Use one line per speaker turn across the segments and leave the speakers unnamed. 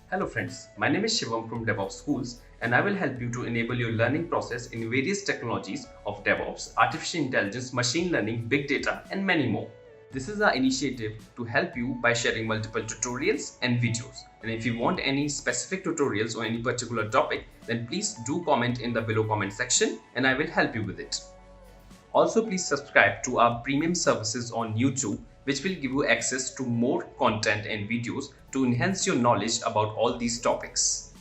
Hello friends, my name is Shivam from DevOps Schools and I will help you to enable your learning process in various technologies of DevOps, artificial intelligence, machine learning, big data and many more. This is our initiative to help you by sharing multiple tutorials and videos. And if you want any specific tutorials or any particular topic, then please do comment in the below comment section and I will help you with it. Also, please subscribe to our premium services on YouTube, which will give you access to more content and videos to enhance your knowledge about all these topics.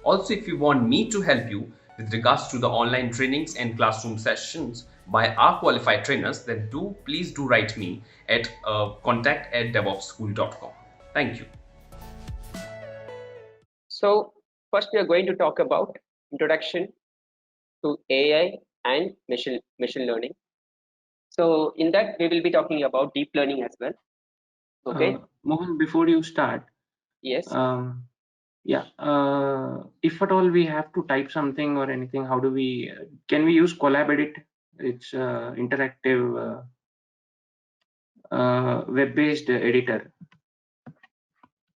Also, if you want me to help you with regards to the online trainings and classroom sessions by our qualified trainers, then please do write me at contact@devopsschool.com. Thank you.
So first we are going to talk about introduction to AI and machine learning. So in that we will be talking about deep learning as well. Okay.
Mohan, before you start,
Yes.
Yeah, if at all we have to type something or anything, how do we, can we use Collab Edit? It's interactive web-based editor.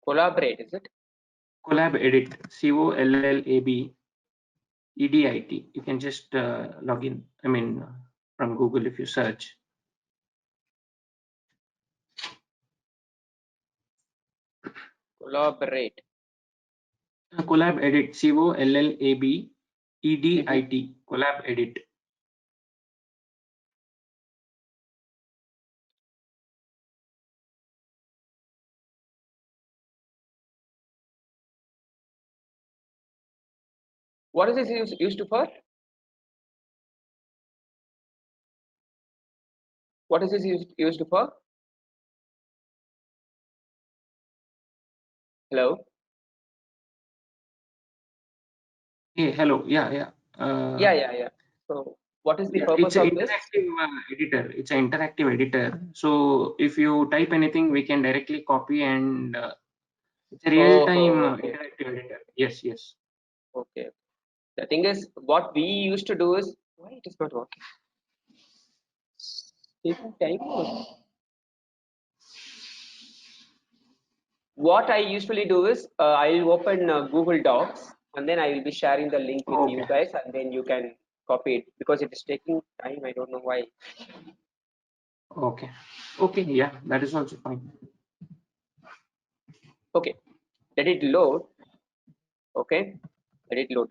Collaborate, is it?
Collab Edit, COLLAB-EDIT. You can just log in, from Google if you search.
Collaborate.
Collab Edit, COLLAB-EDIT, Collab Edit.
What is this used for? What is this used for? Hello.
Hey, hello. Yeah.
Yeah. So what is the
Yeah,
purpose
it's an
of this?
interactive editor. It's an interactive editor. So if you type anything, we can directly copy and it's a real-time
Okay.
interactive editor. Yes.
Okay. The thing is, what we used to do is, why it is not working? Taking time. What I usually do is I'll open Google Docs and then I will be sharing the link with you
Okay.
guys and then you can copy it because it is taking time. I don't know why.
Okay. Yeah, that is also fine.
Okay, let it load. Okay, let it load.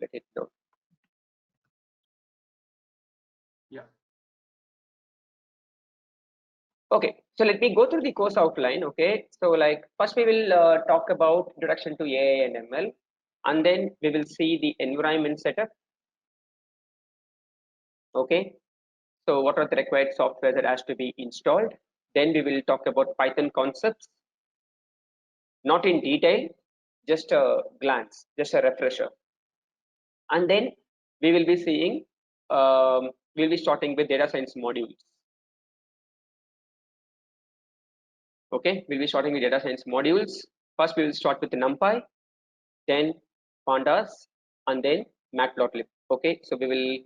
Yeah.
Okay, so let me go through the course outline. Okay, so like first we will talk about introduction to AI and ML, and then we will see the environment setup. Okay, so what are the required software that has to be installed? Then we will talk about Python concepts, not in detail, just a glance, just a refresher. And then we will be seeing, we'll be starting with data science modules. Okay, we'll be starting with data science modules. First, we will start with NumPy, then Pandas, and then Matplotlib. Okay, so we will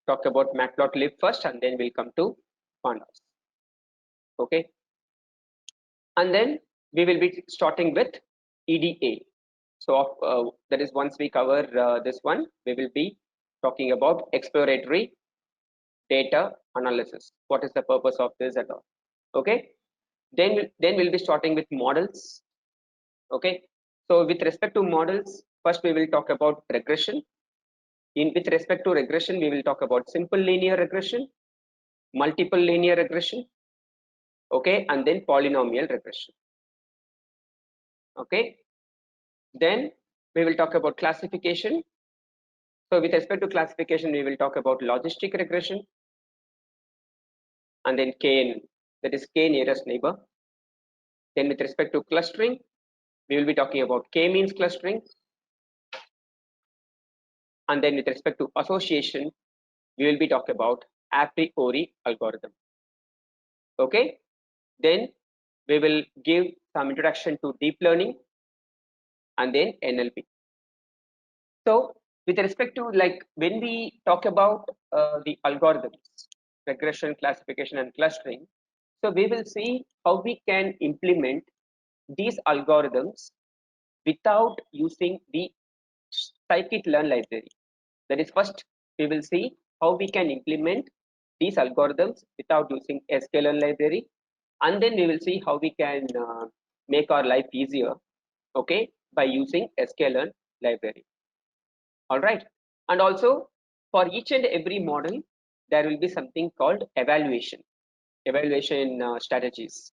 talk about Matplotlib first, and then we'll come to Pandas. Okay, and then we will be starting with EDA. So that is once we cover this one, we will be talking about exploratory data analysis. What is the purpose of this and all? Okay, then we'll be starting with models. Okay, so with respect to models, first we will talk about regression. With respect to regression, we will talk about simple linear regression, multiple linear regression, okay, and then polynomial regression. Okay, then we will talk about classification. So with respect to classification, we will talk about logistic regression, and then KN, that is K nearest neighbor. Then with respect to clustering, we will be talking about K-means clustering. And then with respect to association, we will be talking about a priori algorithm. Okay, then we will give some introduction to deep learning and then NLP. So with respect to, like, when we talk about the algorithms, regression, classification and clustering, so we will see how we can implement these algorithms without using the scikit-learn library. That is, first we will see how we can implement these algorithms without using sklearn library, and then we will see how we can make our life easier, okay, by using sklearn library. All right, and also for each and every model there will be something called evaluation strategies,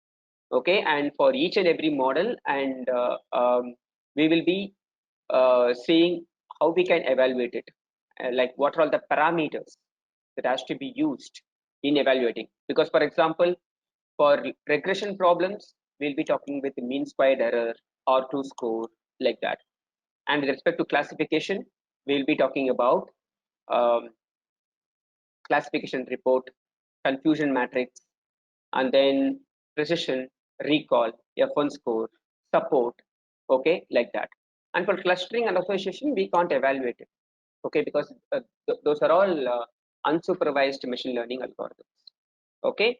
okay, and for each and every model, and we will be seeing how we can evaluate it, like what are all the parameters that has to be used in evaluating. Because for example, for regression problems we'll be talking with mean squared error, R2 score, like that. And with respect to classification, we'll be talking about classification report, confusion matrix, and then precision, recall, F1 score, support, okay, like that. And for clustering and association, we can't evaluate it, okay, because those are all unsupervised machine learning algorithms, okay.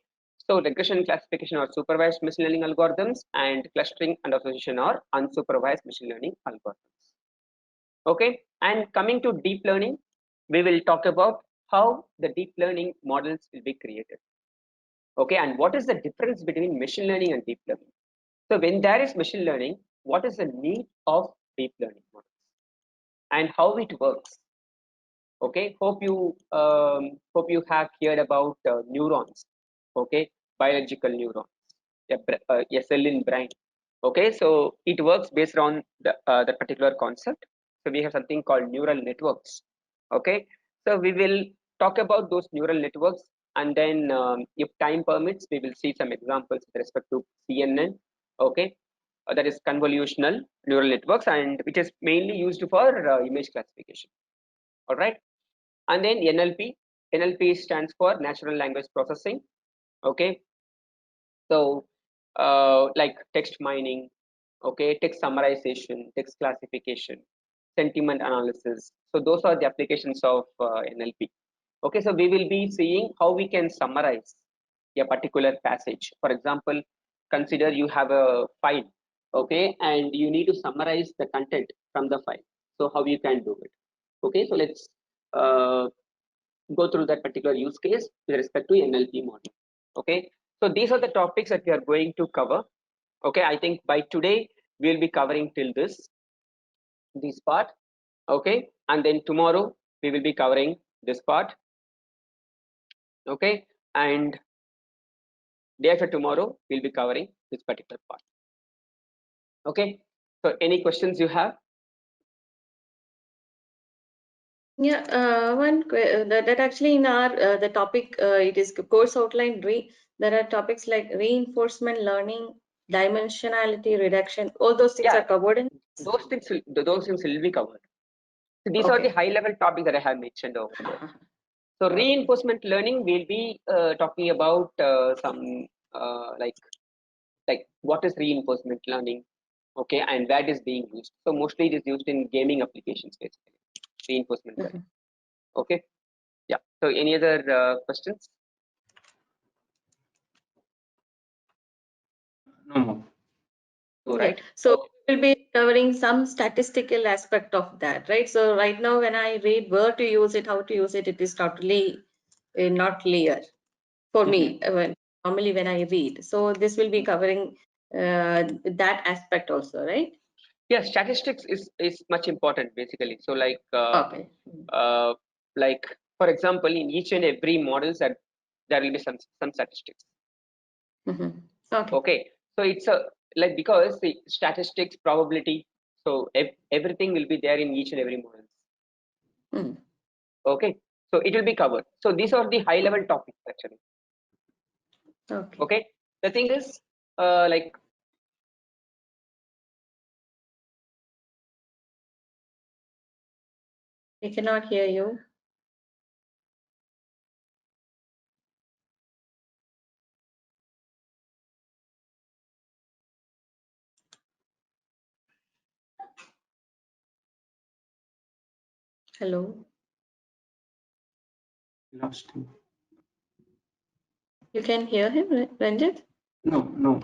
So regression, classification are supervised machine learning algorithms, and clustering and association are unsupervised machine learning algorithms, okay. And coming to deep learning, we will talk about how the deep learning models will be created, okay, and what is the difference between machine learning and deep learning. So when there is machine learning, what is the need of deep learning models and how it works, okay. Hope you have heard about neurons, okay, biological neurons, a cell in brain, okay. So it works based on the particular concept. So we have something called neural networks, okay. So we will talk about those neural networks, and then if time permits we will see some examples with respect to CNN, okay. That is convolutional neural networks, and which is mainly used for image classification, all right. And then NLP stands for natural language processing, okay. So like text mining, okay, text summarization, text classification, sentiment analysis. So those are the applications of NLP, okay. So we will be seeing how we can summarize a particular passage. For example, consider you have a file, okay, and you need to summarize the content from the file. So how you can do it, okay. So let's go through that particular use case with respect to NLP model, okay. So these are the topics that we are going to cover, okay. I think by today we'll be covering till this part, okay, and then tomorrow we will be covering this part, okay, and day after tomorrow we'll be covering this particular part, okay. So any questions you have?
Yeah, that actually in our the topic it is course outline. There are topics like reinforcement learning, dimensionality reduction. All those things are covered in.
Those things will be covered. So these are the high level topics that I have mentioned over there. So reinforcement learning, we'll be talking about some like what is reinforcement learning, okay, and where it is being used. So mostly it is used in gaming applications, basically. Reinforcement learning, okay. Yeah. So any other questions?
No more.
All right.
So we'll be covering some statistical aspect of that, right? So right now when I read where to use it, how to use it, it is totally not clear for me normally when I read. So this will be covering that aspect also, right?
Yeah, statistics is much important, basically. So like like for example, in each and every models that there will be some statistics. Okay. So it's a like, because the statistics, probability, so everything will be there in each and every model. Okay. So it will be covered. So these are the high level topics actually. Okay. The thing is like,
we cannot hear you. Hello.
Lost him.
You can hear him, Ranjit?
No.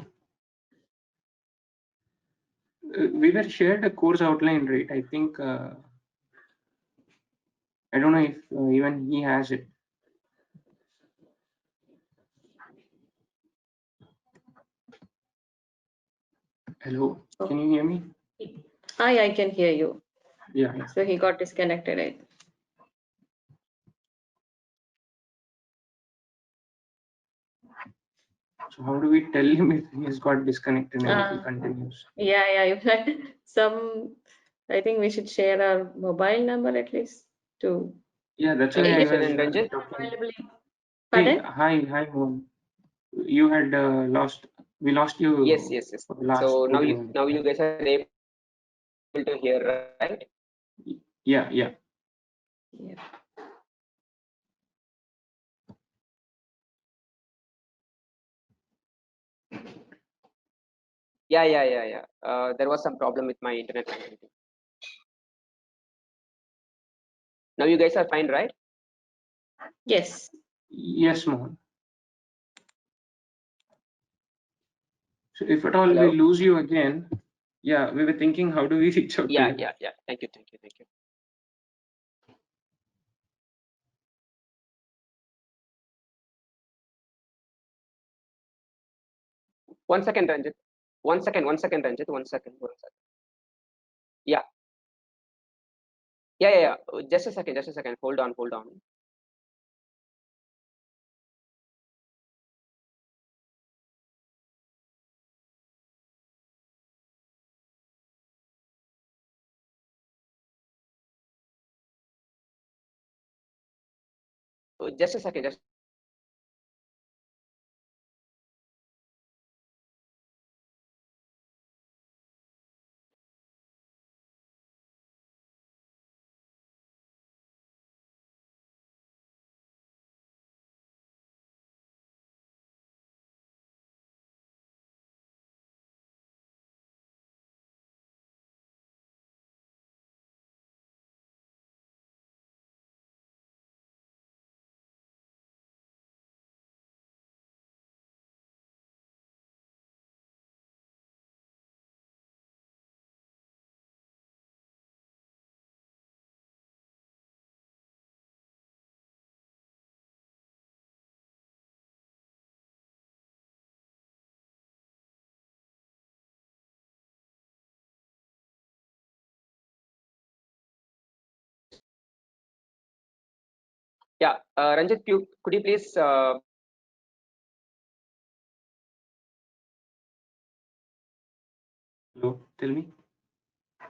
we were shared a course outline, right? I think I don't know if even he has it. Hello, can you hear me?
Hi, I can hear you.
Yeah.
So he got disconnected.
So how do we tell him if he's got disconnected and if he continues?
Yeah. I think we should share our mobile number at least to.
Yeah, that's
Any
why I
question,
was
Ranjit?
talking. Hey,
Pardon?
hi, Mohan. You had we lost you.
Yes.
For the last
So
2-3 minutes.
now you guys are able to hear, right?
Yeah.
Yeah.
Yeah. There was some problem with my internet connectivity. Now you guys are fine, right?
Yes.
Yes, Mohan. So if at all
Hello?
we lose you again, yeah, we were thinking how do we reach out to you?
Yeah. Thank you. 1 second, Ranjit. 1 second, Ranjit. 1 second. Yeah. Just a second. Hold on. Just a second. Yeah, Ranjit, could you please
Hello, tell me.
I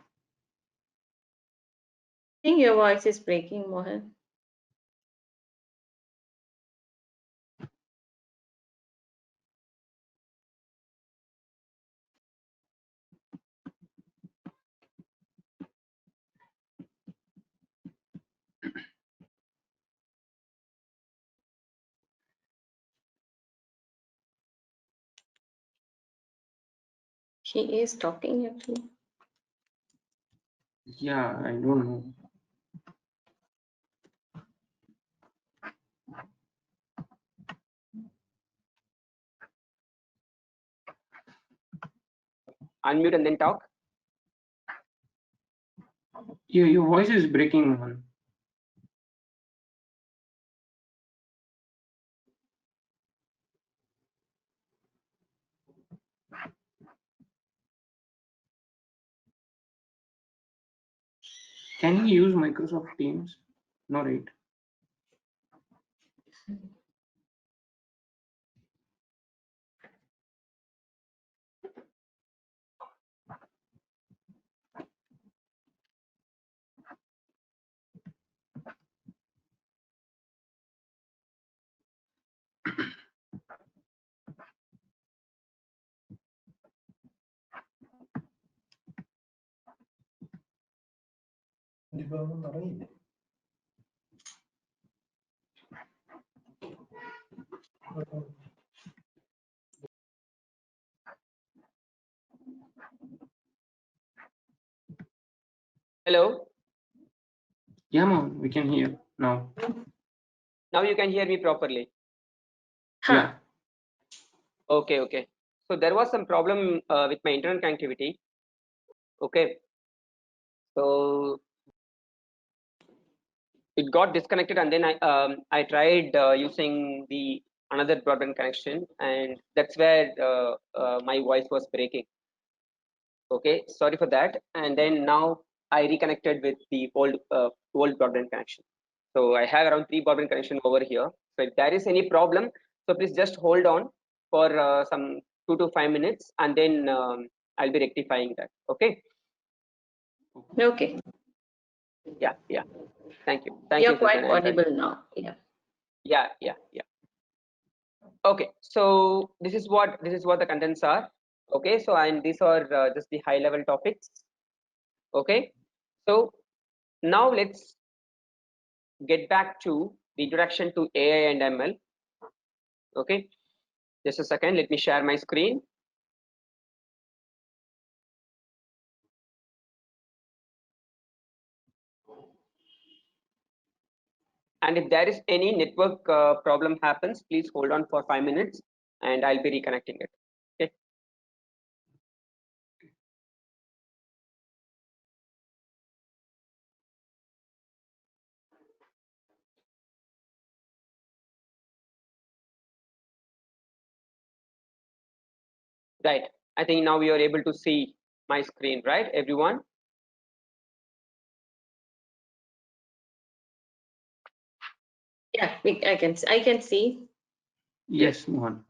think your voice is breaking, Mohan. He is talking actually.
Yeah, I don't know.
unmute and then talk?
Your voice is breaking, Mohan. Can he use Microsoft Teams? No, right?
Hello?
Yeah, Mohan, we can hear now.
Now you can hear me properly.
Yeah.
Okay. So there was some problem with my internet connectivity. Okay, so it got disconnected, and then I tried using the another broadband connection, and that's where my voice was breaking. Okay, sorry for that. And then now I reconnected with the old broadband connection. So I have around 3 broadband connection over here. So if there is any problem, so please just hold on for some 2 to 5 minutes, and then I'll be rectifying that. Okay.
Okay,
Yeah. Thank you. Thank
you're
you,
quite
Susan. And
audible now. Yeah.
yeah. Okay, so this is what the contents are. Okay, so and these are just the high level topics. Okay, so now let's get back to the introduction to AI and ML. Okay, just a second, let me share my screen. And if there is any network problem happens, please hold on for 5 minutes and I'll be reconnecting it. Okay. Right, I think now we are able to see my screen, right, everyone?
Yeah, I can see.
Yes, Mohan.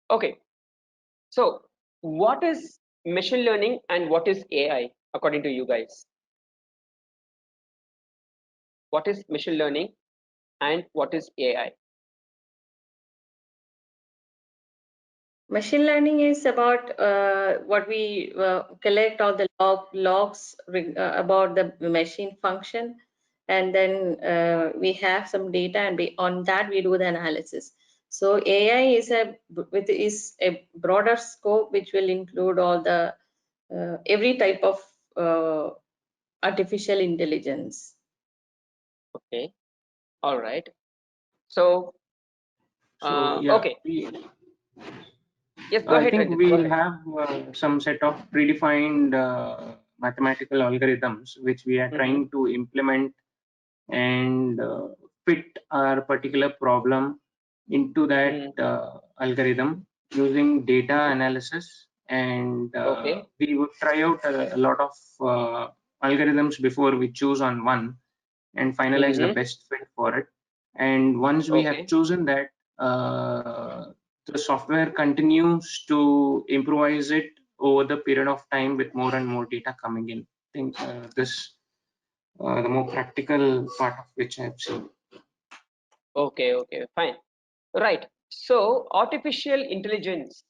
Okay, so what is machine learning and what is AI according to you guys? What is machine learning and what is AI?
Machine learning is about what we collect all the logs about the machine function, and then we have some data, and on that we do the analysis. So AI is a broader scope which will include all the every type of artificial intelligence.
Okay, all right. So,
Yeah,
okay. Yes, go
I
ahead,
think
Ranjit. Go
we'll
ahead.
have some set of predefined mathematical algorithms which we are trying to implement and fit our particular problem into that algorithm using data analysis. And
Okay.
we would try out a lot of algorithms before we choose on one and finalize the best fit for it. And once we have chosen that, the software continues to improvise it over the period of time with more and more data coming in. I think this the more practical part of which I've seen.
Okay, fine. Right. So, artificial intelligence.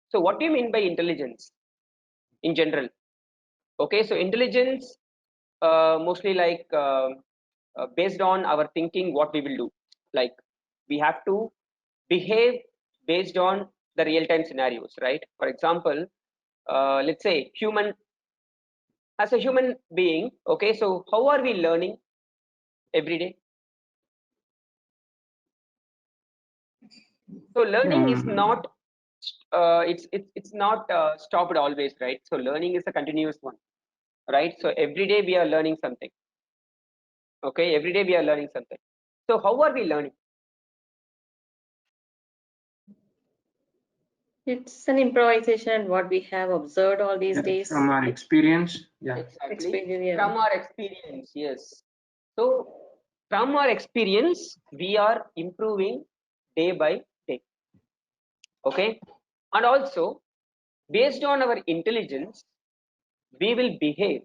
So, what do you mean by intelligence in general? Okay, so intelligence mostly like based on our thinking, what we will do. Like we have to behave based on the real-time scenarios, right? For example, let's say as a human being, okay, so how are we learning every day? So learning is not it's not stopped always, right? So learning is a continuous one, right? So every day we are learning something. Okay, every day we are learning something. So how are we learning?
It's an improvisation, what we have observed all these days.
From our experience, yeah.
Exactly.
Yeah.
From our experience, yes. So from our experience, we are improving day by day. Okay, and also based on our intelligence, we will behave.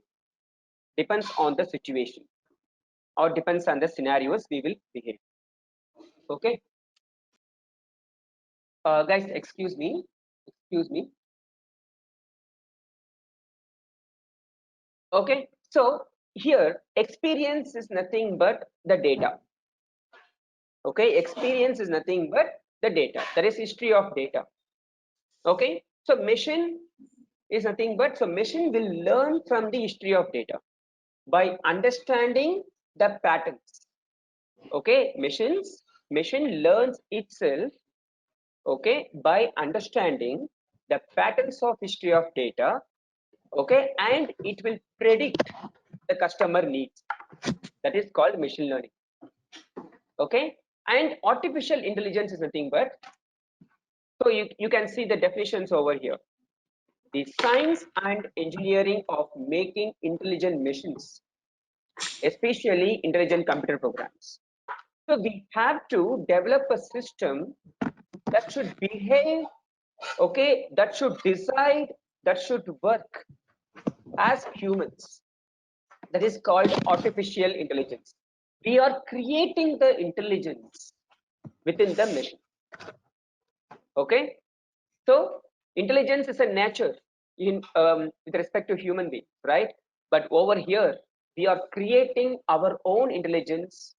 Depends on the situation, or depends on the scenarios we will behave. Okay, guys, excuse me. Okay, so here experience is nothing but the data. Okay, experience is nothing but the data. There is history of data. Okay, so machine is nothing but, so machine will learn from the history of data by understanding the patterns. Okay, machine learns itself, okay, by understanding the patterns of history of data, okay, and it will predict the customer needs. That is called machine learning. Okay, and artificial intelligence is nothing but, so you can see the definitions over here. The science and engineering of making intelligent machines, especially intelligent computer programs. So we have to develop a system that should behave, okay, that should decide, that should work as humans. That is called artificial intelligence. We are creating the intelligence within the machine. Okay, so intelligence is a nature in with respect to human being, right? But over here we are creating our own intelligence,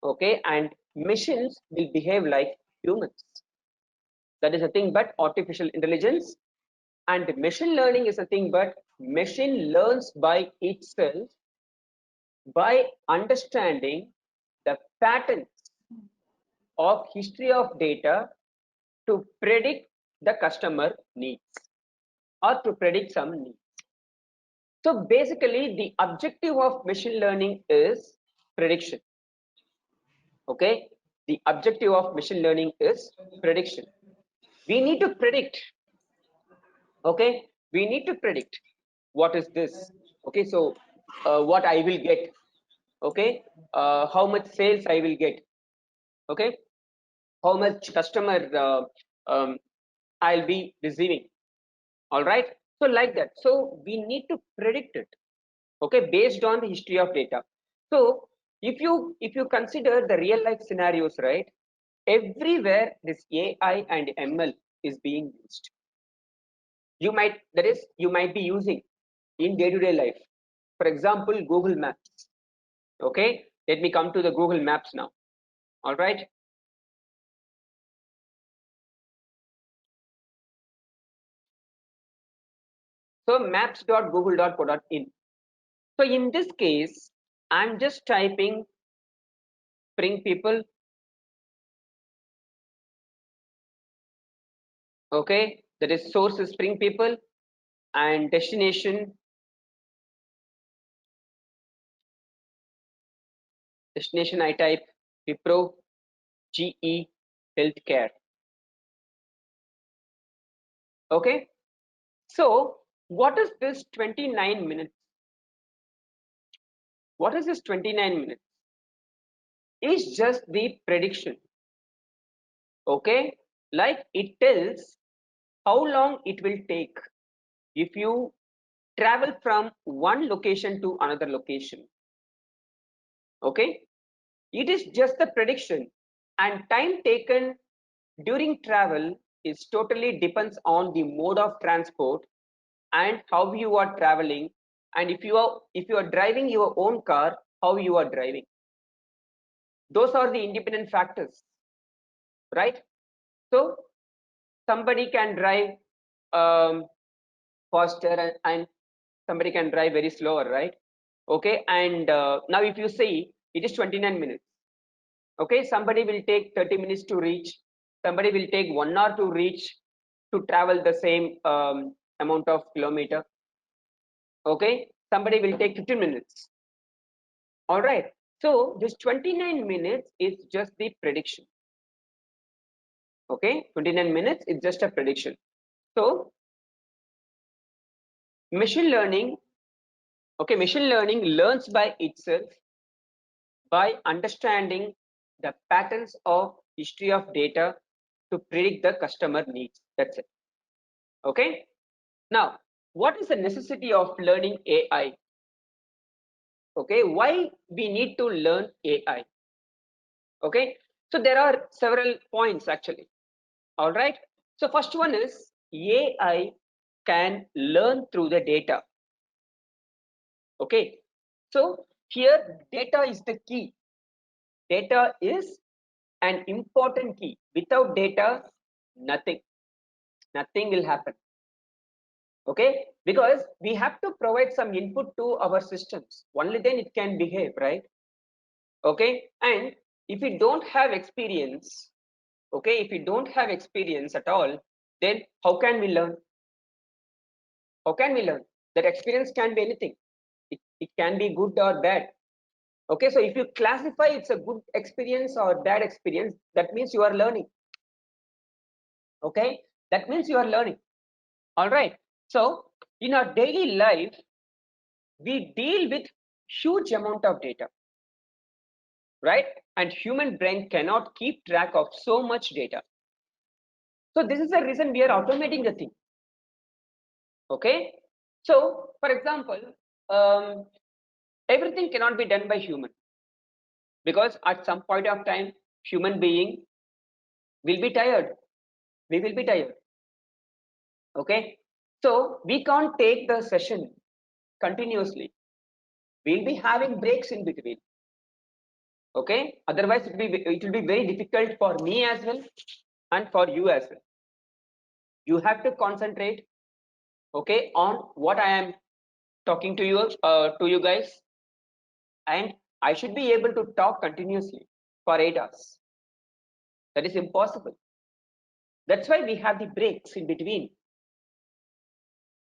okay, and machines will behave like humans. That is nothing but artificial intelligence. And machine learning is nothing but machine learns by itself by understanding the patterns of history of data to predict the customer needs or to predict some needs. So basically the objective of machine learning is prediction. Okay, the objective of machine learning is prediction. We need to predict, okay, we need to predict what is this, okay, so what I will get, okay, how much sales I will get, okay, how much customer I'll be receiving. All right, so like that, so we need to predict it, okay, based on the history of data. So if you consider the real life scenarios, right, everywhere this AI and ML is being used. You might, that is, you might be using in day-to-day life, for example Google Maps. Okay, let me come to the Google Maps now. All right, so maps.google.co.in. So in this case I'm just typing Spring People. Okay, that is source is Spring People and destination I type Wipro GE Healthcare. Okay, so what is this 29 minutes? What is this 29 minutes? Is just the prediction. Okay, like it tells how long it will take if you travel from one location to another location. Okay, it is just the prediction, and time taken during travel is totally depends on the mode of transport and how you are traveling, and if you are driving your own car, how you are driving. Those are the independent factors, right? So somebody can drive faster and somebody can drive very slower, right? Okay, and now if you see it is 29 minutes. Okay, somebody will take 30 minutes to reach, somebody will take 1 hour to reach, to travel the same amount of kilometer. Okay, somebody will take 15 minutes. All right, so this 29 minutes is just the prediction. Okay, 29 minutes is just a prediction. So machine learning, okay, machine learning learns by itself by understanding the patterns of history of data to predict the customer needs. That's it. Okay, now what is the necessity of learning AI? Okay, why we need to learn AI? Okay, so there are several points actually. All right, so first one is AI can learn through the data. Okay, so here data is the key. Data is an important key. Without data, nothing will happen. Okay, because we have to provide some input to our systems, only then it can behave, right? Okay, and if we don't have experience, okay, if we don't have experience at all, then how can we learn? How can we learn? That experience can be anything. It can be good or bad. Okay, so if you classify it's a good experience or bad experience, that means you are learning. Okay, that means you are learning. All right. So in our daily life, we deal with huge amount of data, right? And human brain cannot keep track of so much data. So this is the reason we are automating the thing. Okay. So for example, everything cannot be done by human, because at some point of time, human being will be tired. We will be tired. Okay. So we can't take the session continuously. We'll be having breaks in between. Okay, otherwise it will be very difficult for me as well and for you as well. You have to concentrate, okay, on what I am talking to you guys, and I should be able to talk continuously for 8 hours. That is impossible. That's why we have the breaks in between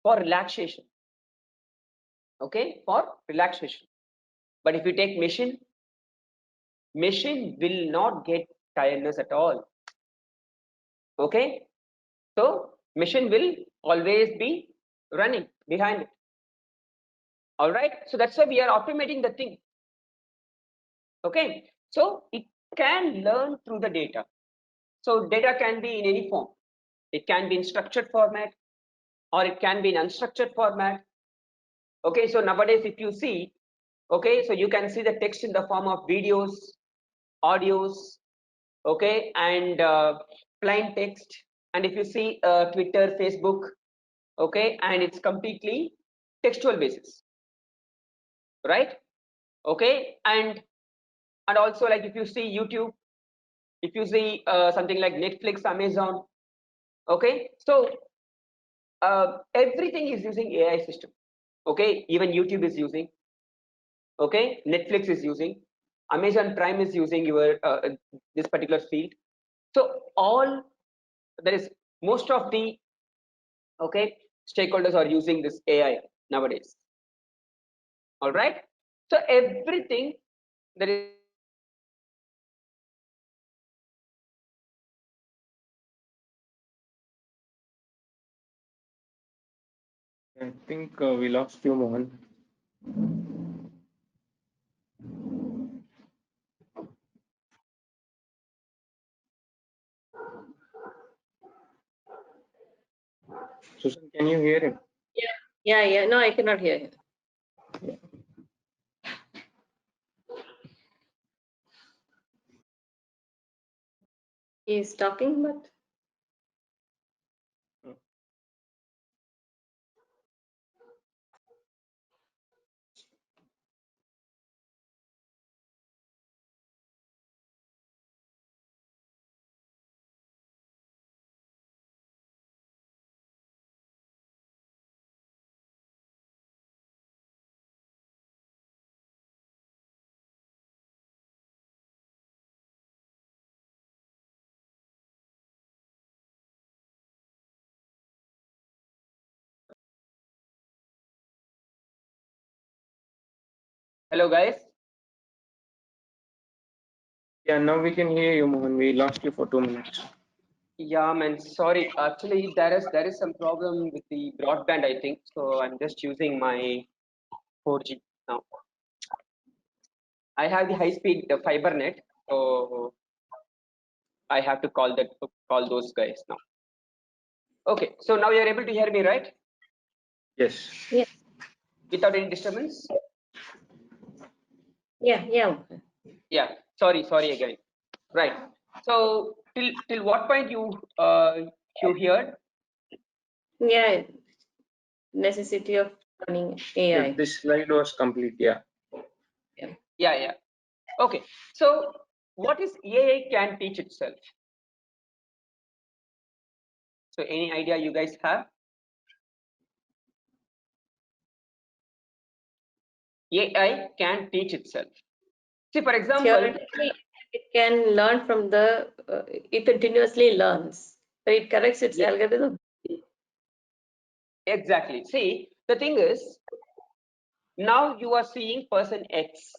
for relaxation. Okay, for relaxation. But if you take machine will not get tiredness at all. Okay, so machine will always be running behind it. All right, so that's why we are automating the thing. Okay, so it can learn through the data. So data can be in any form. It can be in structured format, or it can be in unstructured format. Okay, so nowadays if you see, okay, so you can see the text in the form of videos, audios, okay, and plain text. And if you see Twitter, Facebook, okay, and it's completely textual basis, right? Okay, and also like if you see YouTube, if you see something like Netflix, Amazon, okay, so everything is using AI system. Okay, even YouTube is using, okay, Netflix is using, Amazon Prime is using your this particular field. So all there is most of the, okay, stakeholders are using this AI nowadays. All right, so everything there is.
I think we lost you, Mohan. Susan, can you hear him?
Yeah. No, I cannot hear him.
Yeah.
He's talking, but
Hello guys.
Yeah, now we can hear you, Mohan. We lost you for 2 minutes.
Yeah, man, sorry. Actually, there is some problem with the broadband, I think. So I'm just using my 4G now. I have the high-speed fiber net, so I have to call those guys now. Okay, so now you're able to hear me, right?
Yes.
yeah.
Without any disturbance?
Yeah.
Yeah. Sorry again. Right. So till what point you heard?
Yeah. Necessity of learning AI.
This slide was complete. Yeah.
Yeah. Okay. So what is AI can teach itself? So any idea you guys have? AI can teach itself. See, for example,
Theoretically, it can learn from it continuously learns. It corrects its algorithm.
Exactly. See, the thing is, now you are seeing person X.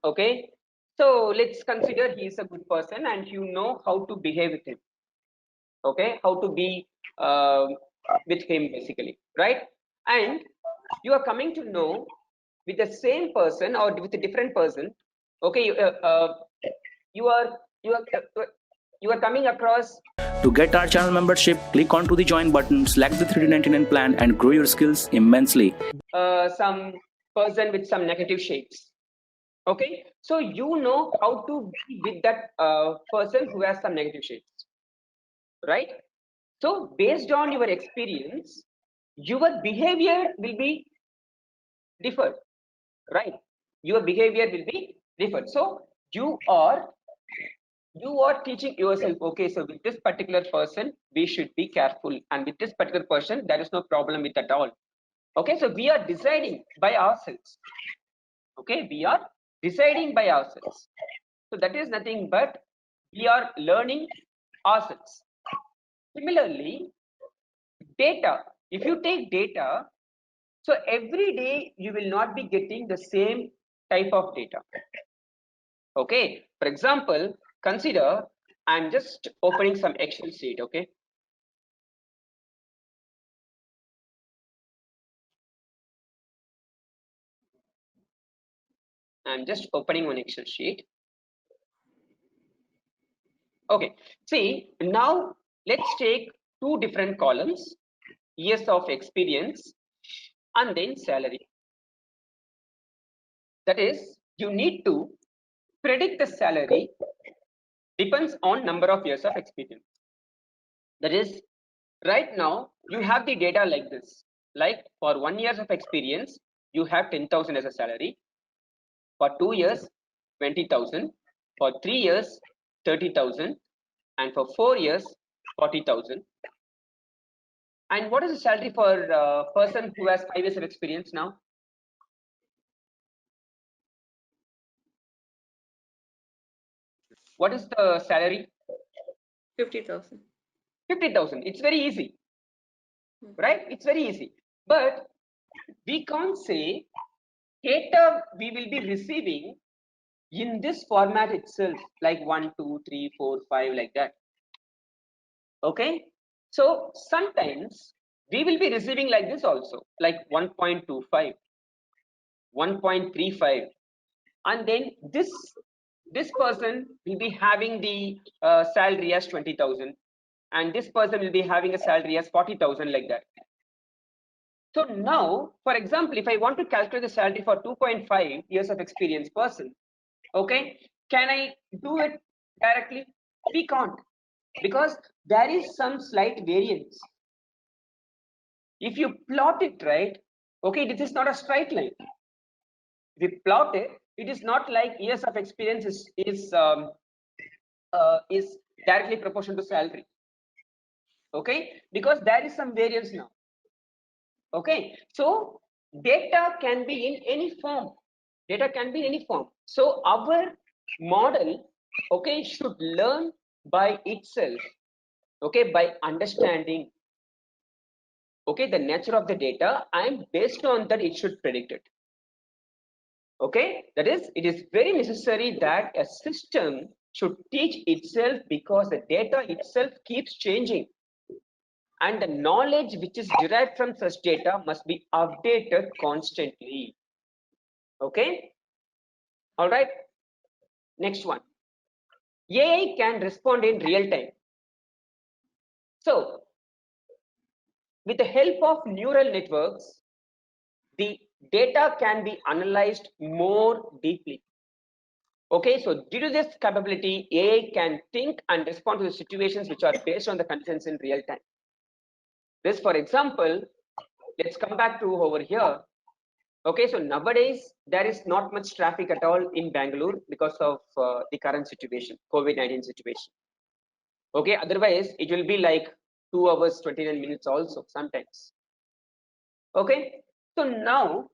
Okay. So let's consider he is a good person and you know how to behave with him. Okay. How to be with him basically, right? And you are coming to know with the same person or with a different person. Okay. You are coming across.
To get our channel membership, click onto the join button, select the 399 plan and grow your skills immensely.
Some person with some negative shapes. Okay, so you know how to be with that person who has some negative shapes, right? So based on your experience, your behavior will be differed, right? Your behavior will be different. So you are teaching yourself, okay, so with this particular person we should be careful, and with this particular person there is no problem with at all. Okay, so we are deciding by ourselves. Okay, we are deciding by ourselves. So that is nothing but we are learning ourselves. Similarly, data, if you take data, so every day you will not be getting the same type of data. Okay, for example, consider I'm just opening some Excel sheet. Okay, I'm just opening one Excel sheet. Okay, see, now let's take two different columns, years of experience and then salary. That is, you need to predict the salary depends on number of years of experience. That is, right now you have the data like this, like for 1 year of experience you have 10,000 as a salary, for 2 years 20,000, for 3 years 30,000, and for 4 years 40,000. And what is the salary for a person who has 5 years of experience now? What is the salary?
50,000.
50,000. It's very easy, right? It's very easy. But we can't say data we will be receiving in this format itself, like 1, 2, 3, 4, 5, like that. Okay, so sometimes we will be receiving like this also, like 1.25, 1.35, and then this person will be having the salary as 20,000, and this person will be having a salary as 40,000, like that. So now, for example, if I want to calculate the salary for 2.5 years of experience person, okay, can I do it directly? We can't, because there is some slight variance. If you plot it right, okay, this is not a straight line. If you plot it, it is not like years of experience is directly proportional to salary. Okay, because there is some variance now. Okay, so data can be in any form. Data can be in any form. So our model, okay, should learn by itself, okay, by understanding, okay, the nature of the data, and based on that it should predict it. Okay, that is, it is very necessary that a system should teach itself, because the data itself keeps changing, and the knowledge which is derived from such data must be updated constantly. Okay, all right, next one. AI can respond in real time. So with the help of neural networks, the data can be analyzed more deeply. Okay, so due to this capability, AI can think and respond to the situations which are based on the conditions in real time. This, for example, let's come back to over here. Okay, so nowadays there is not much traffic at all in Bangalore because of the current situation, COVID-19 situation. Okay, otherwise it will be like 2 hours 29 minutes also sometimes. Okay, so now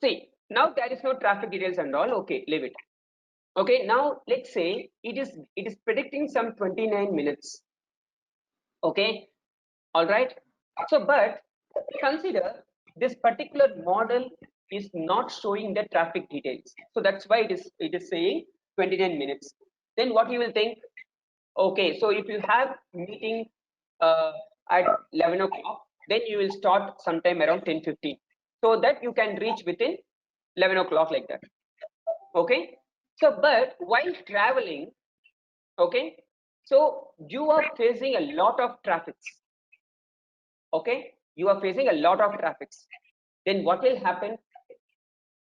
see, now there is no traffic details and all. Okay, leave it. Okay, now let's say it is predicting some 29 minutes. Okay, all right. So, but consider this particular model is not showing the traffic details. So that's why it is saying 29 minutes. Then what you will think? Okay, so if you have meeting at 11 o'clock, then you will start sometime around 10:15, so that you can reach within 11 o'clock like that. Okay, so but while traveling, okay, so you are facing a lot of traffics. Okay, you are facing a lot of traffics. Then what will happen?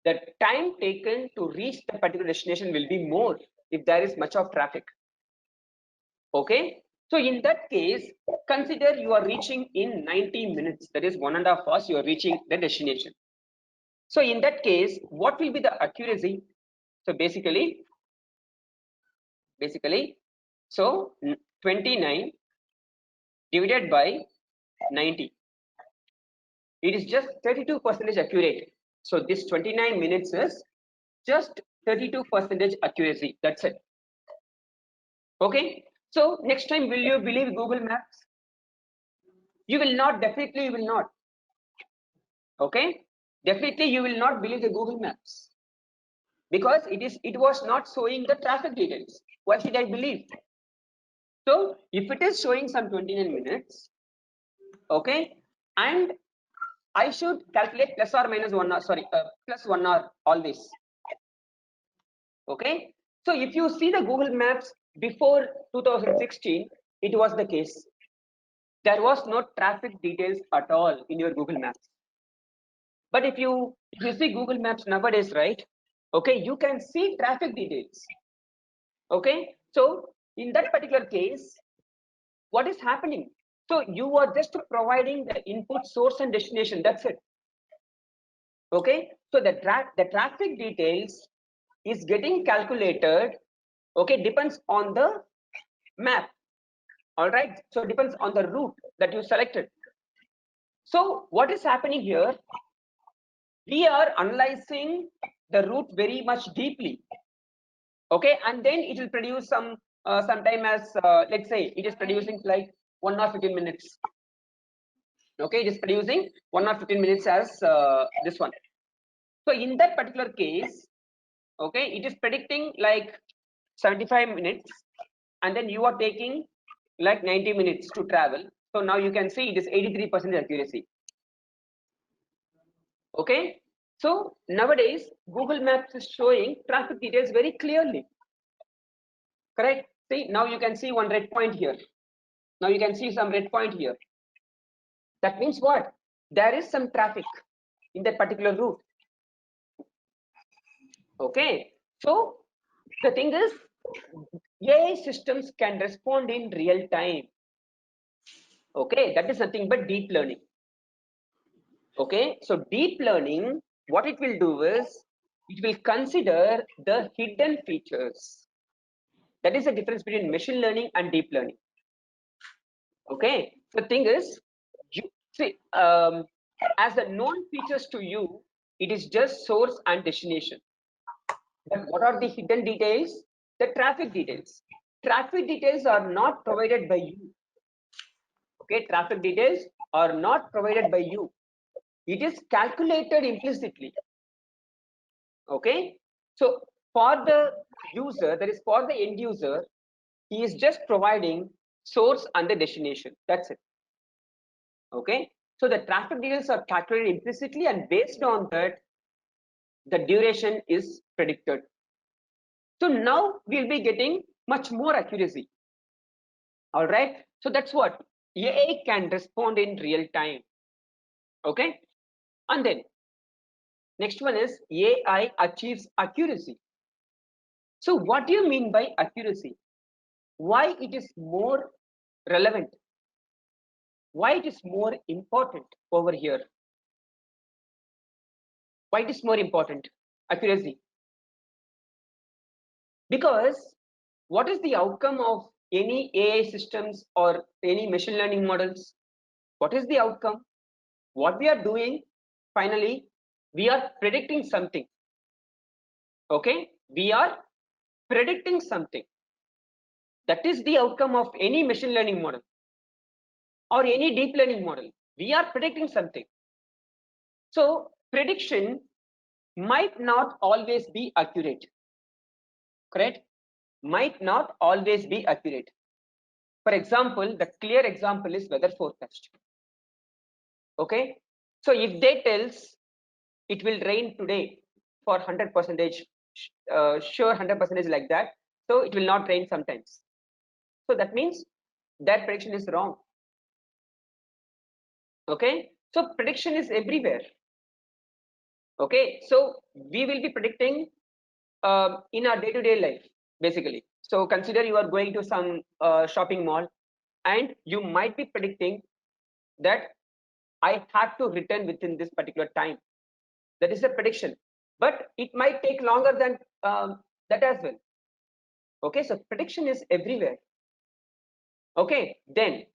The time taken to reach the particular destination will be more if there is much of traffic. Okay, so in that case, consider you are reaching in 90 minutes, that is 1.5 hours, you are reaching the destination. So in that case, what will be the accuracy? So basically, so 29 divided by 90, it is just 32% accurate. So this 29 minutes is just 32% accuracy, that's it. Okay, so next time, will you believe Google Maps? You will not, definitely you will not. Okay, definitely you will not believe the Google Maps, because it was not showing the traffic details. Why should I believe? So if it is showing some 29 minutes, okay, and I should calculate plus or minus 1 hour, sorry, plus 1 hour always. Okay, so if you see the Google Maps before 2016, it was the case. There was no traffic details at all in your Google Maps. But if you see Google Maps nowadays, right? Okay, you can see traffic details. Okay, so in that particular case, what is happening? So you are just providing the input, source, and destination. That's it. Okay, so the traffic details is getting calculated. Okay, depends on the map. All right, so it depends on the route that you selected. So what is happening here? We are analyzing the route very much deeply. Okay, and then it will produce some sometime as let's say it is producing like 1 or 15 minutes. Okay, it is producing 1 or 15 minutes as this one. So in that particular case, okay, it is predicting like 75 minutes, and then you are taking like 90 minutes to travel. So now you can see it is 83% accuracy. Okay, so nowadays Google Maps is showing traffic details very clearly. Correct? See, now you can see one red point here. Now you can see some red point here. That means what? There is some traffic in that particular route. Okay, so the thing is, AI systems can respond in real time. Okay, that is nothing but deep learning. Okay, so deep learning, what it will do is, it will consider the hidden features. That is the difference between machine learning and deep learning. Okay, the thing is, you see, as the known features to you, it is just source and destination. But what are the hidden details? The traffic details. Traffic details are not provided by you. Okay, traffic details are not provided by you. It is calculated implicitly. Okay, so for the user, that is for the end user, he is just providing source and the destination. That's it. Okay, so the traffic details are calculated implicitly, and based on that, the duration is predicted. So now we'll be getting much more accuracy. All right, so that's what AI can respond in real time. Okay, and then next one is AI achieves accuracy. So what do you mean by accuracy? Why it is more relevant? Why it is more important over here? Why it is more important? Accuracy. Because what is the outcome of any AI systems or any machine learning models? What is the outcome? What we are doing, finally, we are predicting something. Okay, we are predicting something. That is the outcome of any machine learning model or any deep learning model. We are predicting something. So prediction might not always be accurate. Correct? Might not always be accurate. For example, the clear example is weather forecast. Okay, so if they tells it will rain today for 100%, sure 100% like that, so it will not rain sometimes. So that means that prediction is wrong. Okay, so prediction is everywhere. Okay, so we will be predicting in our day-to-day life, basically. So consider you are going to some shopping mall, and you might be predicting that I have to return within this particular time. That is a prediction, but it might take longer than that as well. Okay, so prediction is everywhere. Okay, then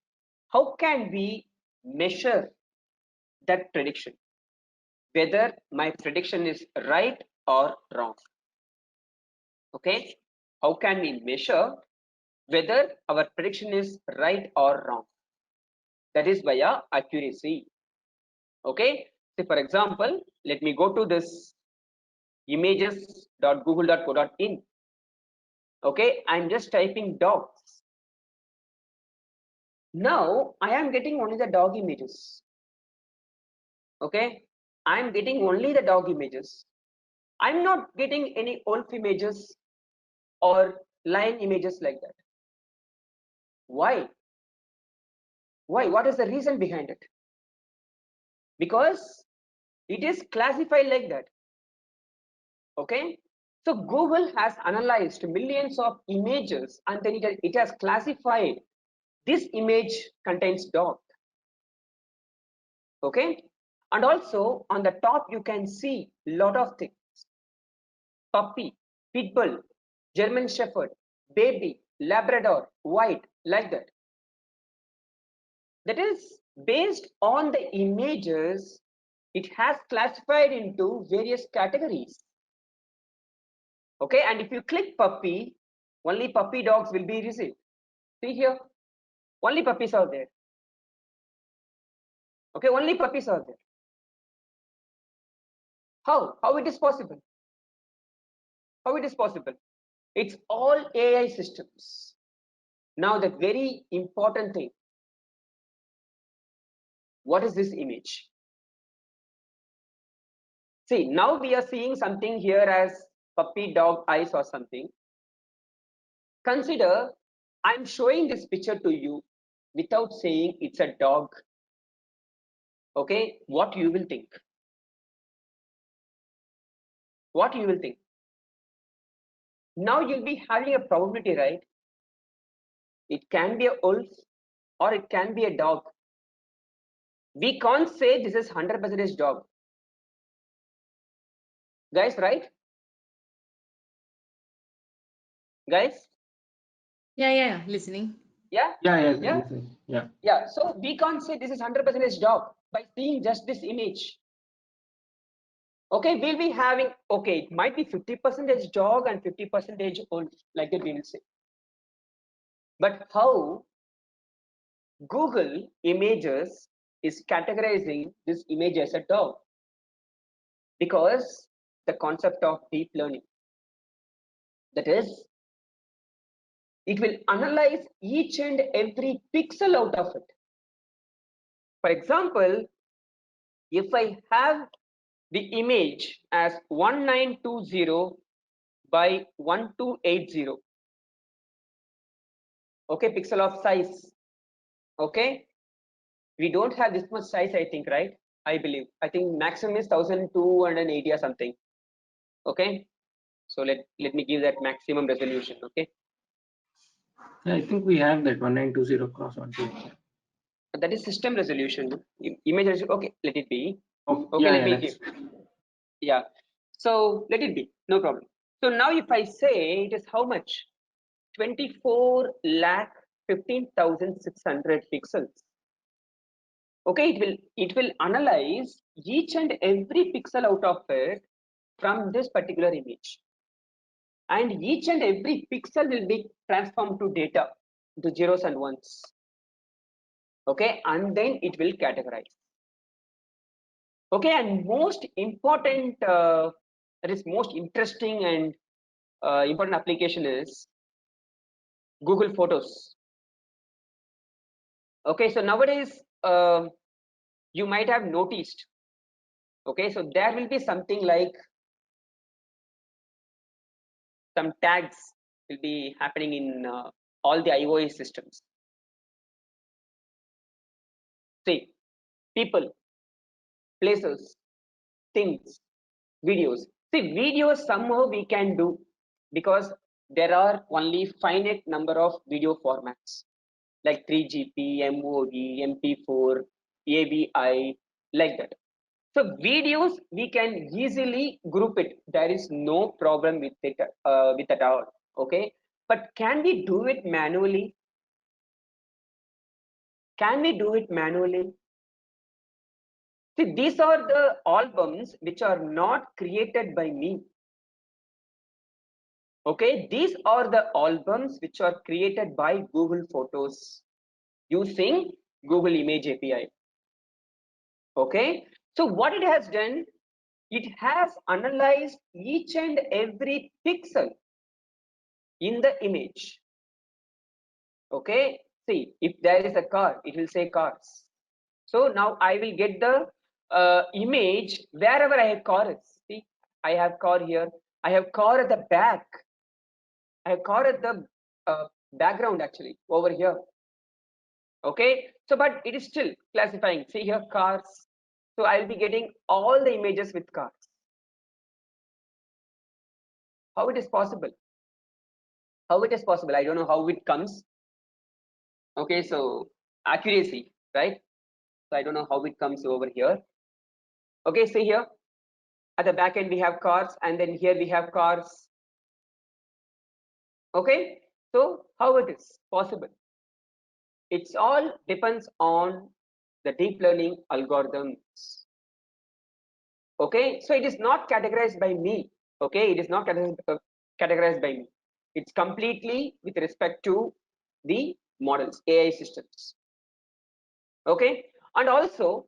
how can we measure that prediction, whether my prediction is right or wrong? Okay, how can we measure whether our prediction is right or wrong? That is via accuracy. Okay, so for example, let me go to this images.google.co.in. Okay, I'm just typing dogs. Now I am getting only the dog images. Okay, I'm getting only the dog images. I'm not getting any wolf images or lion images like that. Why? Why? What is the reason behind it? Because it is classified like that. Okay, so Google has analyzed millions of images and then it has classified this image contains dog. Okay, and also on the top you can see lot of things: puppy, pit bull, German shepherd, baby, Labrador, white, like that. That is based on the images, it has classified into various categories. Okay, and if you click puppy, only puppy dogs will be received. See here, only puppies are there. Okay, only puppies are there. How it is possible? How it is possible? It's all AI systems. Now the very important thing, what is this image? See, now we are seeing something here as puppy dog eyes or something. Consider I'm showing this picture to you without saying it's a dog. Okay, what you will think? What you will think? Now you'll be having a probability, right? It can be a wolf or it can be a dog. We can't say this is 100% dog. Guys, right? Guys?
Yeah, listening.
Yeah?
Yeah.
Yeah, so we can't say this is 100% dog by seeing just this image. Okay, we'll be having, okay, it might be 50% dog and 50% wolf, like that we will say. But how Google Images is categorizing this image as a dog? Because the concept of deep learning. That is, it will analyze each and every pixel out of it. For example, if I have the image as 1920 by 1280, okay, pixel of size. Okay, we don't have this much size, I think, right? I believe, I think maximum is 1280 or something. Okay, so let me give that maximum resolution. Okay,
yeah, I think we have that 1920 cross 128.
that is system resolution. Image resolution. Okay, let it be. Okay,
yeah,
let me give. Yeah, so let it be, no problem. So now if I say it is how much? 24,15,600 pixels. Okay, it will analyze each and every pixel out of it from this particular image, and each and every pixel will be transformed to data, to zeros and ones. Okay, and then it will categorize. Okay, and most important, that is most interesting and important application is Google Photos. Okay, so nowadays you might have noticed. Okay, so there will be something like some tags will be happening in all the iOS systems. See, people, places, things, videos. See, videos somehow we can do because there are only finite number of video formats like 3GP, MOV, MP4, AVI, like that. So videos we can easily group it. There is no problem with it at all. Okay, but can we do it manually? Can we do it manually? See, these are the albums which are not created by me. Okay, these are the albums which are created by Google Photos using Google Image API. Okay, so what it has done, it has analyzed each and every pixel in the image. Okay, see, if there is a car, it will say cars. So now I will get the image wherever I have car is. See, I have car here, I have car at the back, I have car at the background actually over here. Okay, so but it is still classifying. See here, cars. So I'll be getting all the images with cars. How it is possible? How it is possible? I don't know how it comes. Okay, so accuracy, right? So I don't know how it comes over here. Okay, see here at the back end we have cars, and then here we have cars. Okay, so how it is possible? It's all depends on the deep learning algorithms. Okay, so it is not categorized by me. Okay, it is not categorized by me. It's completely with respect to the models, AI systems. Okay, and also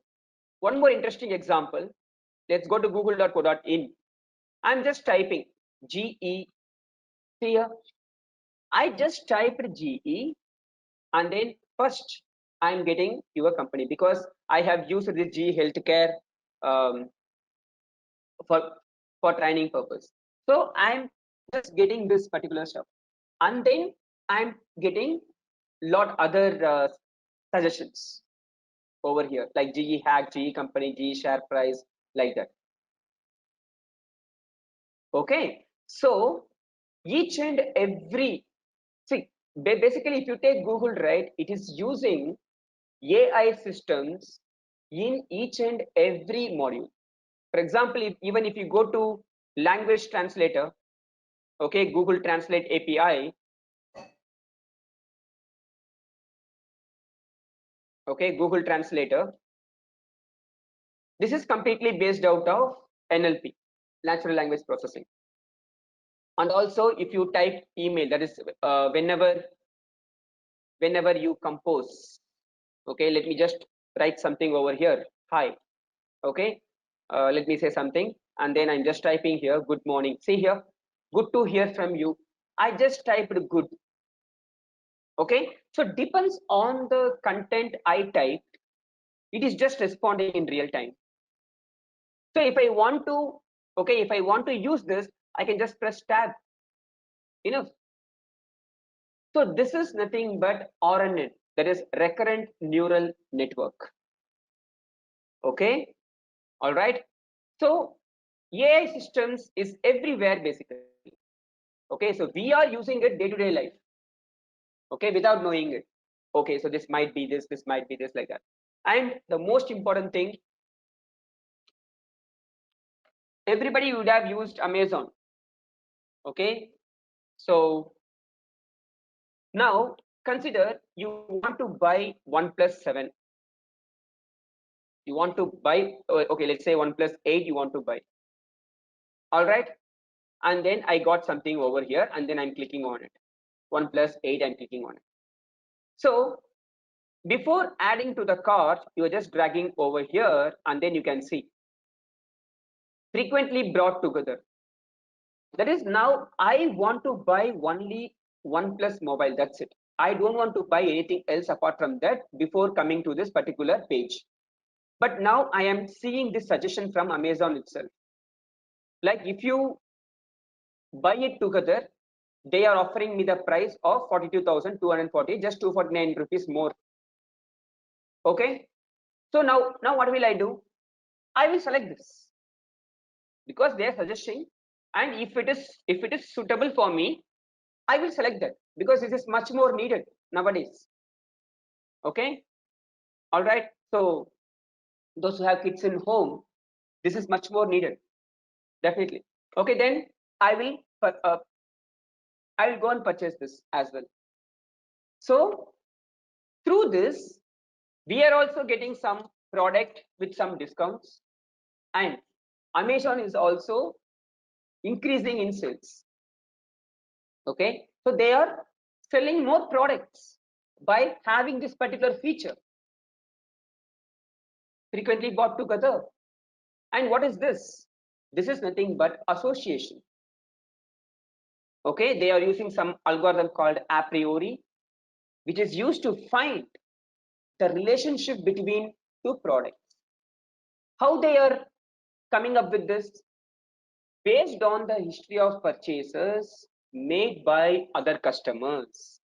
one more interesting example. Let's go to google.co.in. I'm just typing GE here. I just typed GE, and then first I'm getting your company because I have used the GE Healthcare for training purpose. So I'm just getting this particular stuff, and then I'm getting lot other suggestions over here like GE hack, GE company, GE share price, like that. Okay, so each and every, see, basically if you take Google, right, it is using AI systems in each and every module. For example, even if you go to language translator, okay, Google Translate API, okay, Google Translator, this is completely based out of NLP, natural language processing. And also if you type email, that is whenever you compose, okay, let me just write something over here, hi, okay, let me say something, and then I'm just typing here, good morning. See here, good to hear from you. I just typed good. Okay, so depends on the content I typed, it is just responding in real time. So if I want to, okay, if I want to use this, I can just press tab, enough. So this is nothing but RNN, that is recurrent neural network. Okay, all right, so AI systems is everywhere basically. Okay, so we are using it day-to-day life, okay, without knowing it. Okay, so this might be this might be this, like that. And the most important thing, everybody would have used Amazon. Okay, so now consider you want to buy OnePlus 7, you want to buy, okay, let's say OnePlus 8 you want to buy. All right, and then I got something over here, and then I'm clicking on it. 1 plus 8, I'm clicking on it. So before adding to the cart, you're just dragging over here, and then you can see frequently brought together. That is, now I want to buy only OnePlus mobile, that's it. I don't want to buy anything else apart from that before coming to this particular page. But now I am seeing this suggestion from Amazon itself. Like if you buy it together, they are offering me the price of 42,240, just 249 rupees more. Okay, so now what will I do? I will select this because they are suggesting, and if it is suitable for me, I will select that because this is much more needed nowadays. Okay, all right. So those who have kids in home, this is much more needed, definitely. Okay, then I will go and purchase this as well. So through this, we are also getting some product with some discounts, and Amazon is also increasing in sales. Okay, so they are selling more products by having this particular feature, frequently bought together. And what is this? This is nothing but association. Okay, they are using some algorithm called a priori, which is used to find the relationship between two products. How they are coming up with this? Based on the history of purchases made by other customers.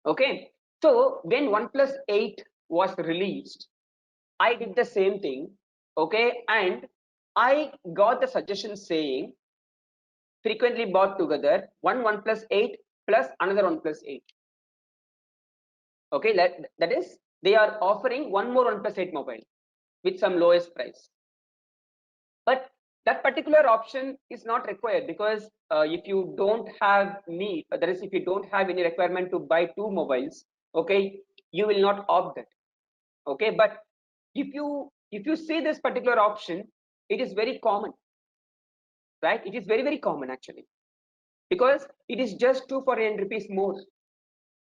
Okay, so when OnePlus 8 was released, I did the same thing. Okay, and I got the suggestion saying frequently bought together OnePlus 8 plus another OnePlus 8. Okay, that is, they are offering one more OnePlus 8 mobile with some lowest price. But that particular option is not required because if you don't have need, that is, if you don't have any requirement to buy two mobiles, okay, you will not opt that. Okay, but if you see this particular option, it is very common, right? It is very common actually, because it is just 249 rupees more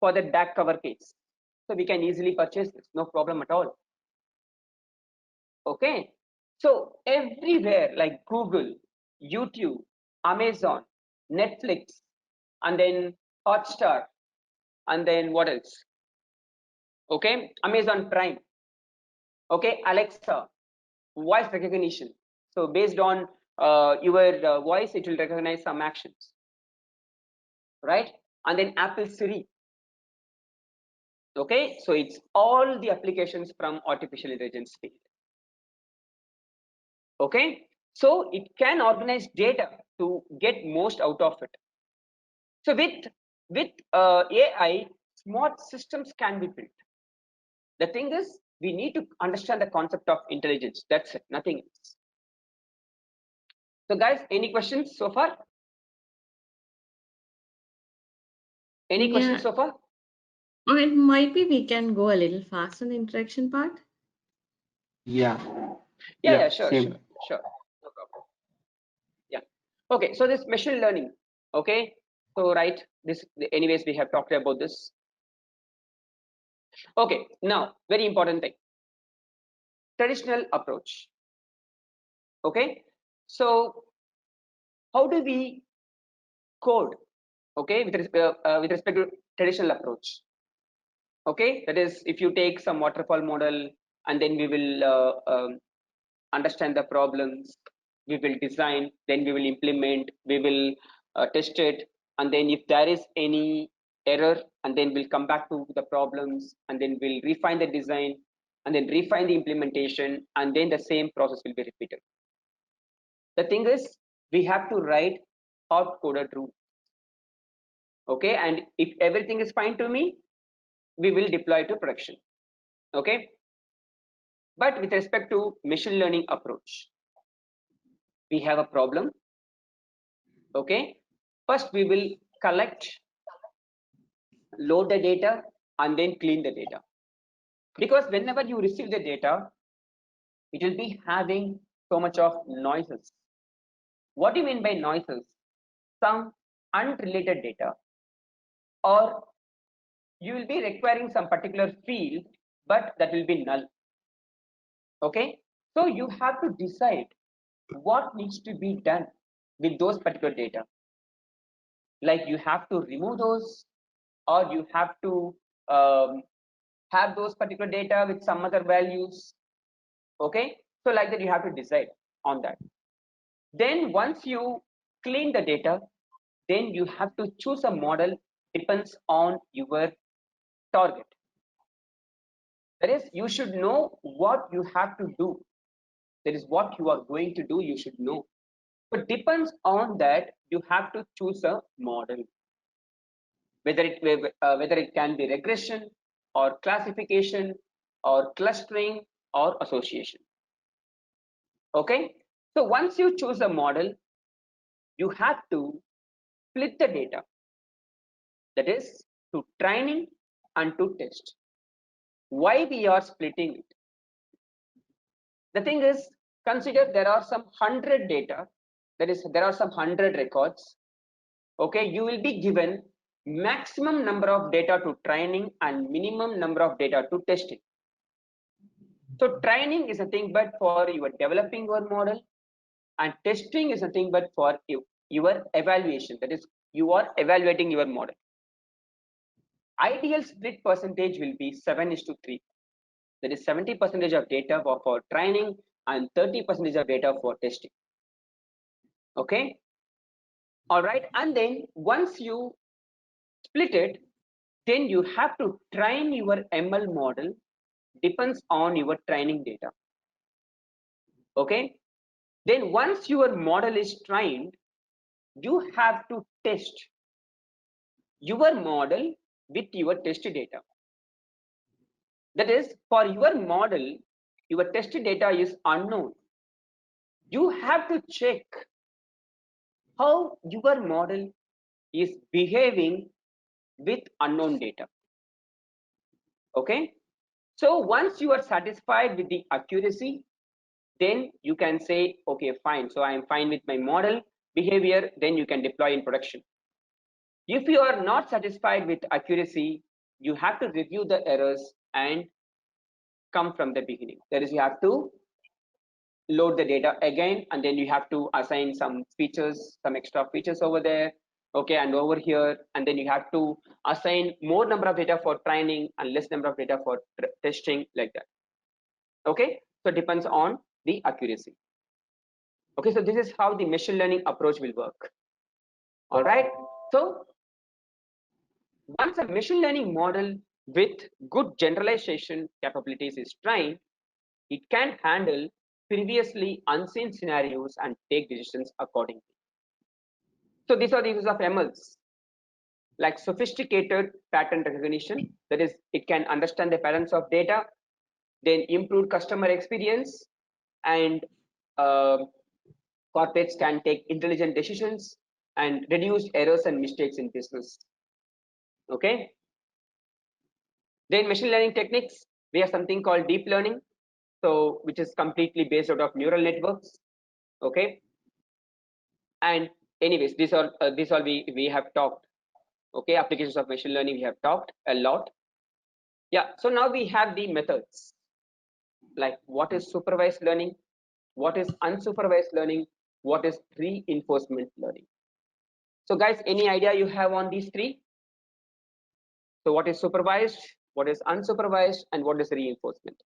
for the back cover case, so we can easily purchase this, no problem at all. Okay, so everywhere like Google, YouTube, Amazon, Netflix, and then Hotstar, and then what else? Okay, Amazon Prime. Okay, Alexa, voice recognition. So based on your voice, it will recognize some actions, right? And then Apple Siri. Okay, so it's all the applications from artificial intelligence field. Okay, so it can organize data to get most out of it. So with AI, smart systems can be built. The thing is, we need to understand the concept of intelligence. That's it, nothing else. So guys, any questions so far? Any questions so far?
Or it might be we can go a little fast on the interaction part.
Yeah,
Sure.
same.
No problem. Yeah. Okay, so this machine learning. Okay, so right, this anyways we have talked about this. Okay, now very important thing. Traditional approach. Okay, so how do we code? Okay, with respect to traditional approach. Okay, that is, if you take some waterfall model, and then we will understand the problems, we will design, then we will implement, we will test it, and then if there is any error, and then we'll come back to the problems, and then we'll refine the design, and then refine the implementation, and then the same process will be repeated. The thing is, we have to write hard-coded rules. Okay, and if everything is fine to me, we will deploy to production. Okay, but with respect to machine learning approach, we have a problem. Okay, first we will collect, load the data, and then clean the data, because whenever you receive the data, it will be having so much of noises. What do you mean by noises? Some unrelated data, or you will be requiring some particular field, but that will be null. Okay, so you have to decide what needs to be done with those particular data. Like you have to remove those, or you have to have those particular data with some other values. Okay, so like that you have to decide on that. Then once you clean the data, then you have to choose a model depends on your target. That is, you should know what you have to do. That is what you are going to do, you should know. But depends on that, you have to choose a model. Whether it can be regression or classification or clustering or association. Okay, so once you choose a model, you have to split the data. That is to training and to test. Why we are splitting it? The thing is, consider there are some 100 data, that is there are some 100 records. Okay, you will be given maximum number of data to training and minimum number of data to testing. So training is a thing but for your developing your model, and testing is a thing but for your evaluation, that is you are evaluating your model. Ideal split percentage will be 7:3. That is 70% of data for training and 30% of data for testing. Okay, all right, and then once you split it, then you have to train your ML model depends on your training data. Okay, then once your model is trained, you have to test your model with your test data. That is, for your model, your test data is unknown. You have to check how your model is behaving with unknown data. Okay, so once you are satisfied with the accuracy, then you can say, okay, fine, so I am fine with my model behavior, then you can deploy in production. If you are not satisfied with accuracy, you have to review the errors and come from the beginning. That is, you have to load the data again, and then you have to assign some features, some extra features over there, okay, and over here, and then you have to assign more number of data for training and less number of data for testing, like that. Okay, so it depends on the accuracy. Okay, so this is how the machine learning approach will work. All right, so once a machine learning model with good generalization capabilities is trained, it can handle previously unseen scenarios and take decisions accordingly. So these are the uses of MLs, like sophisticated pattern recognition. That is, it can understand the patterns of data, then improve customer experience, and corporates can take intelligent decisions and reduce errors and mistakes in business. Okay. Then machine learning techniques, we have something called deep learning, so which is completely based out of neural networks. Okay, and anyways, these all we have talked. Okay, applications of machine learning we have talked a lot. Yeah, so now we have the methods, like what is supervised learning, what is unsupervised learning, what is reinforcement learning. So guys, any idea you have on these three? So what is supervised, what is unsupervised, and what is reinforcement?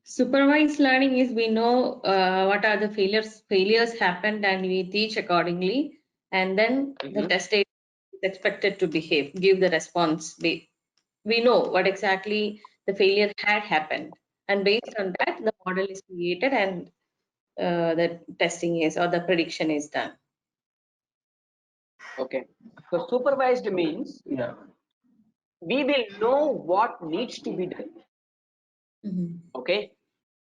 Supervised learning is we know what are the failures happened, and we teach accordingly, and then the test data is expected to behave, give the response. We know what exactly the failure had happened, and based on that the model is created and the testing is, or the prediction is done.
Okay, so supervised means we will know what needs to be done. Okay,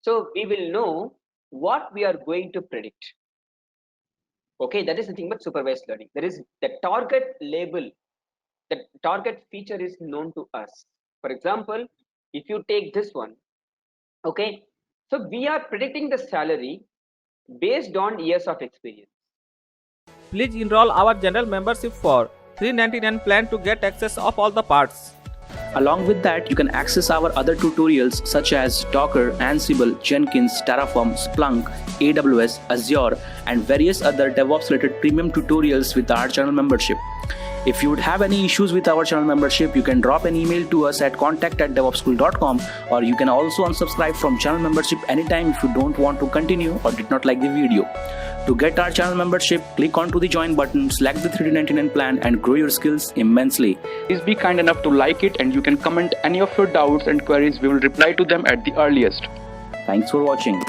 so we will know what we are going to predict. Okay, that is the thing about supervised learning. There is the target label, the target feature is known to us. For example, if you take this one, okay, so we are predicting the salary based on years of experience.
Please enroll our general membership for $399 plan to get access of all the parts.
Along with that, you can access our other tutorials such as Docker, Ansible, Jenkins, Terraform, Splunk, AWS, Azure, and various other DevOps related premium tutorials with our channel membership. If you would have any issues with our channel membership, you can drop an email to us at contact@devopsschool.com, or you can also unsubscribe from channel membership anytime if you don't want to continue or did not like the video. To get our channel membership, click onto the join button, select the $399 plan, and grow your skills immensely. Please be kind enough to like it, and you can comment any of your doubts and queries. We will reply to them at the earliest. Thanks for watching.